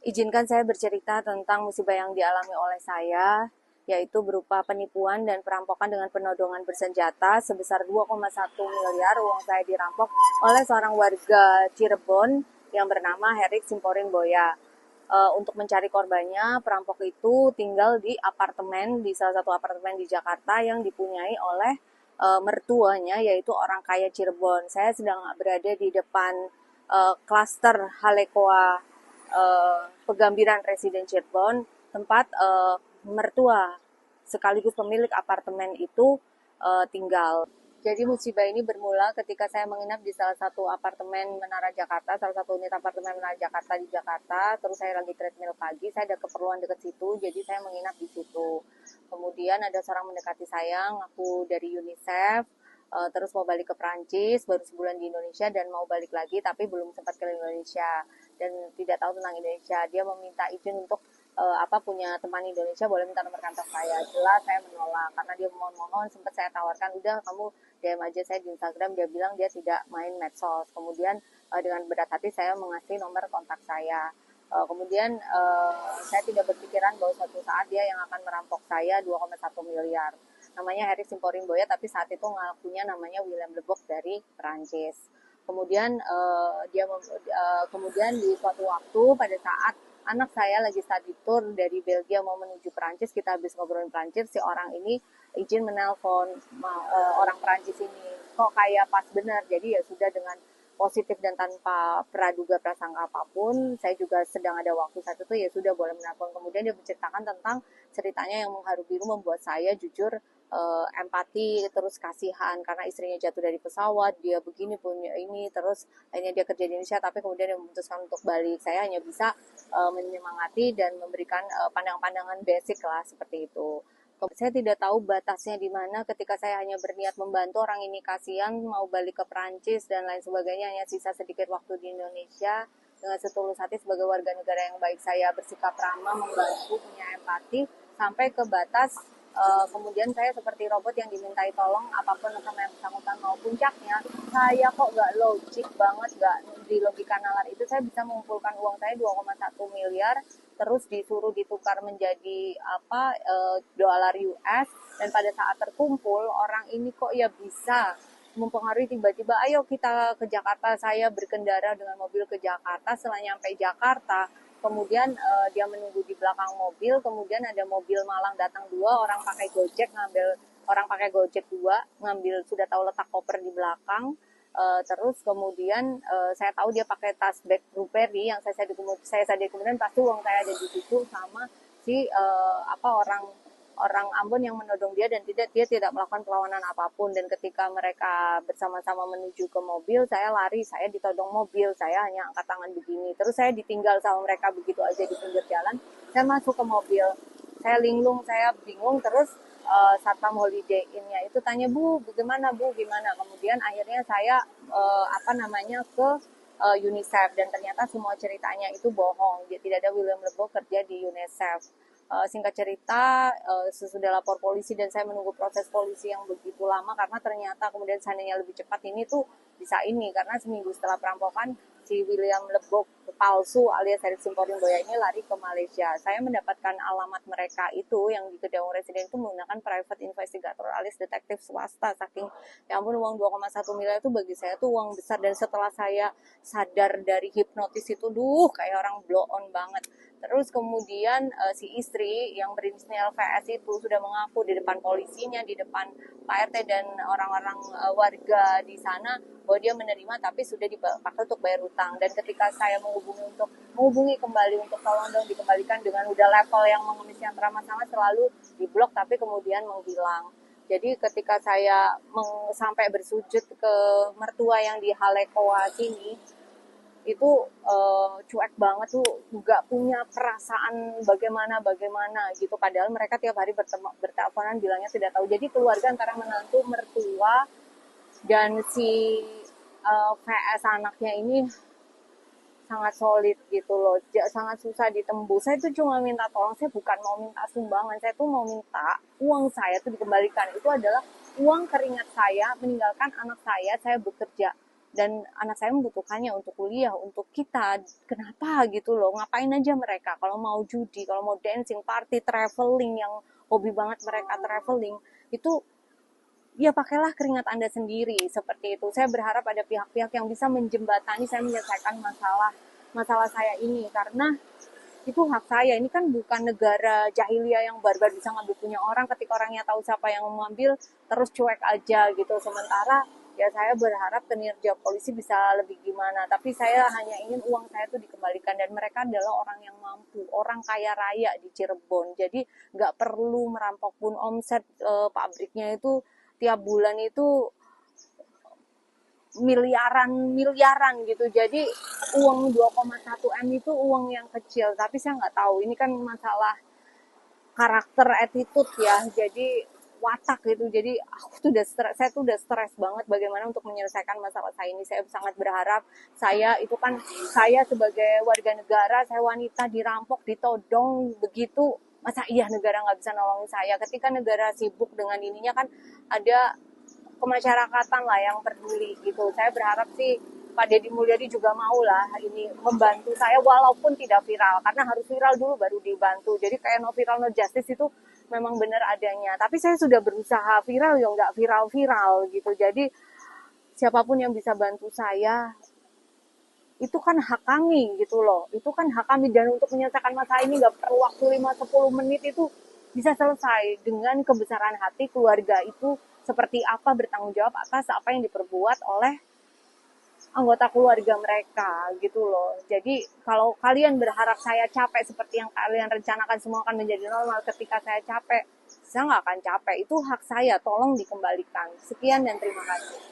Izinkan saya bercerita tentang musibah yang dialami oleh saya, yaitu berupa penipuan dan perampokan dengan penodongan bersenjata sebesar 2,1 miliar. Uang saya dirampok oleh seorang warga Cirebon yang bernama Herik Simporin Boya. Untuk mencari korbannya, perampok itu tinggal di apartemen, di salah satu apartemen di Jakarta yang dipunyai oleh mertuanya, yaitu orang kaya Cirebon. Saya sedang berada di depan klaster Halekoa Pegambiran Residen Cirebon, tempat mertua sekaligus pemilik apartemen itu tinggal. Jadi musibah ini bermula ketika saya menginap di salah satu apartemen Menara Jakarta, salah satu unit apartemen Menara Jakarta di Jakarta. Terus saya lagi treadmill pagi, saya ada keperluan dekat situ, jadi saya menginap di situ. Kemudian ada seorang mendekati saya, ngaku dari UNICEF, terus mau balik ke Prancis, baru sebulan di Indonesia dan mau balik lagi, tapi belum sempat ke Indonesia dan tidak tahu tentang Indonesia. Dia meminta izin untuk punya teman Indonesia, boleh minta nomor kantor saya. Jelas saya menolak karena dia mohon-mohon, sempat saya tawarkan, udah kamu DM aja saya di Instagram. Dia bilang dia tidak main medsos. Kemudian dengan berat hati saya mengasih nomor kontak saya. Kemudian saya tidak berpikiran bahwa suatu saat dia yang akan merampok saya 2,1 miliar. Namanya Harry Simporin Boya, tapi saat itu ngakunya namanya William Lebok dari Perancis. Kemudian kemudian di suatu waktu pada saat anak saya lagi study tour dari Belgia mau menuju Perancis, kita habis ngobrolin Perancis, si orang ini izin menelpon orang Perancis ini, kok kayak pas benar. Jadi ya sudah, dengan positif dan tanpa praduga prasangka apapun, saya juga sedang ada waktu saat itu, ya sudah boleh menelpon. Kemudian dia menceritakan tentang ceritanya yang mengharu biru, membuat saya jujur empati, terus kasihan karena istrinya jatuh dari pesawat, dia begini punya ini, terus akhirnya dia kerja di Indonesia tapi kemudian dia memutuskan untuk balik. Saya hanya bisa menyemangati dan memberikan pandangan-pandangan basic lah, seperti itu. Saya tidak tahu batasnya di mana ketika saya hanya berniat membantu orang ini, kasihan mau balik ke Perancis dan lain sebagainya, hanya sisa sedikit waktu di Indonesia. Dengan setulus hati sebagai warga negara yang baik, saya bersikap ramah, membantu, punya empati, sampai ke batas kemudian saya seperti robot yang dimintai tolong apapun sama yang bersangkutan. Mau puncaknya, saya kok gak logik banget, gak di logika nalar itu, saya bisa mengumpulkan uang saya 2,1 miliar terus disuruh ditukar menjadi dolar US, dan pada saat terkumpul orang ini kok ya bisa mempengaruhi. Tiba-tiba ayo kita ke Jakarta, saya berkendara dengan mobil ke Jakarta. Setelah nyampe Jakarta, kemudian dia menunggu di belakang mobil, kemudian ada mobil malang datang dua orang pakai Gojek, ngambil orang pakai Gojek dua, ngambil, sudah tahu letak koper di belakang. Terus kemudian saya tahu dia pakai tas bag Burberry yang saya sadar, kemudian pasti uang saya ada di situ, sama si orang Ambon yang menodong dia, dan dia tidak melakukan perlawanan apapun. Dan ketika mereka bersama-sama menuju ke mobil, saya lari, saya ditodong mobil, saya hanya angkat tangan begini, terus saya ditinggal sama mereka begitu aja di pinggir jalan. Saya masuk ke mobil, saya linglung, saya bingung. Terus satpam Holiday Inn-nya itu tanya, Bu, bagaimana Bu, gimana? Kemudian akhirnya saya ke UNICEF, dan ternyata semua ceritanya itu bohong. Dia tidak ada William Lebo kerja di UNICEF. Singkat cerita, sesudah lapor polisi dan saya menunggu proses polisi yang begitu lama, karena ternyata kemudian seandainya lebih cepat ini tuh bisa ini, karena seminggu setelah perampokan si William Lebok palsu alias Erick Simporin Boya ini lari ke Malaysia. Saya mendapatkan alamat mereka itu yang di Kedaung Residen itu menggunakan private investigator alias detektif swasta. Saking ya ampun, uang 2,1 miliar itu bagi saya tuh uang besar. Dan setelah saya sadar dari hipnotis itu, kayak orang blow on banget. Terus kemudian si istri yang berinisial VS itu sudah mengaku di depan polisinya, di depan Pak RT dan orang-orang warga di sana, bahwa dia menerima tapi sudah dipakai untuk bayar utang. Dan ketika saya menghubungi kembali untuk tolong dong dikembalikan, dengan udah level yang mengemis yang teramat-amat, selalu diblok tapi kemudian menghilang. Jadi ketika saya sampai bersujud ke mertua yang di Halekoa sini, itu cuek banget tuh, nggak punya perasaan bagaimana gitu, padahal mereka tiap hari berteleponan bilangnya tidak tahu. Jadi keluarga antara menantu, mertua, dan si VS anaknya ini sangat solid gitu loh, sangat susah ditembus. Saya tuh cuma minta tolong, saya bukan mau minta sumbangan, saya tuh mau minta uang saya tuh dikembalikan. Itu adalah uang keringat saya meninggalkan anak saya bekerja dan anak saya membutuhkannya untuk kuliah, untuk kita. Kenapa gitu loh, ngapain aja mereka kalau mau judi, kalau mau dancing, party, traveling, yang hobi banget mereka traveling, itu ya pakailah keringat Anda sendiri, seperti itu. Saya berharap ada pihak-pihak yang bisa menjembatani saya menyelesaikan masalah saya ini, karena itu hak saya. Ini kan bukan negara jahiliyah yang barbar bisa ngambil punya orang, ketika orangnya tahu siapa yang mengambil terus cuek aja gitu. Sementara ya saya berharap kinerja polisi bisa lebih gimana, tapi saya hanya ingin uang saya itu dikembalikan, dan mereka adalah orang yang mampu, orang kaya raya di Cirebon, jadi nggak perlu merampok pun. Omset pabriknya itu tiap bulan itu miliaran gitu. Jadi uang 2,1 M itu uang yang kecil, tapi saya nggak tahu. Ini kan masalah karakter, attitude ya. Jadi watak gitu. Jadi saya tuh udah stres banget bagaimana untuk menyelesaikan masalah saya ini. Saya sangat berharap, saya sebagai warga negara, saya wanita dirampok, ditodong begitu. Masa iya negara nggak bisa nolongin saya? Ketika negara sibuk dengan ininya kan ada kemasyarakatan lah yang peduli gitu. Saya berharap sih Pak Deddy Mulyadi juga mau lah ini membantu saya walaupun tidak viral, karena harus viral dulu baru dibantu. Jadi kayak no viral no justice itu memang benar adanya. Tapi saya sudah berusaha viral, ya nggak viral-viral gitu. Jadi siapapun yang bisa bantu saya, itu kan hak kami gitu loh. Itu kan hak kami, dan untuk menyelesaikan masalah ini nggak perlu waktu 5-10 menit, itu bisa selesai dengan kebesaran hati keluarga itu seperti apa, bertanggung jawab atas apa yang diperbuat oleh anggota keluarga mereka gitu loh. Jadi kalau kalian berharap saya capek seperti yang kalian rencanakan semua akan menjadi normal, ketika saya capek, saya nggak akan capek. Itu hak saya, tolong dikembalikan. Sekian dan terima kasih.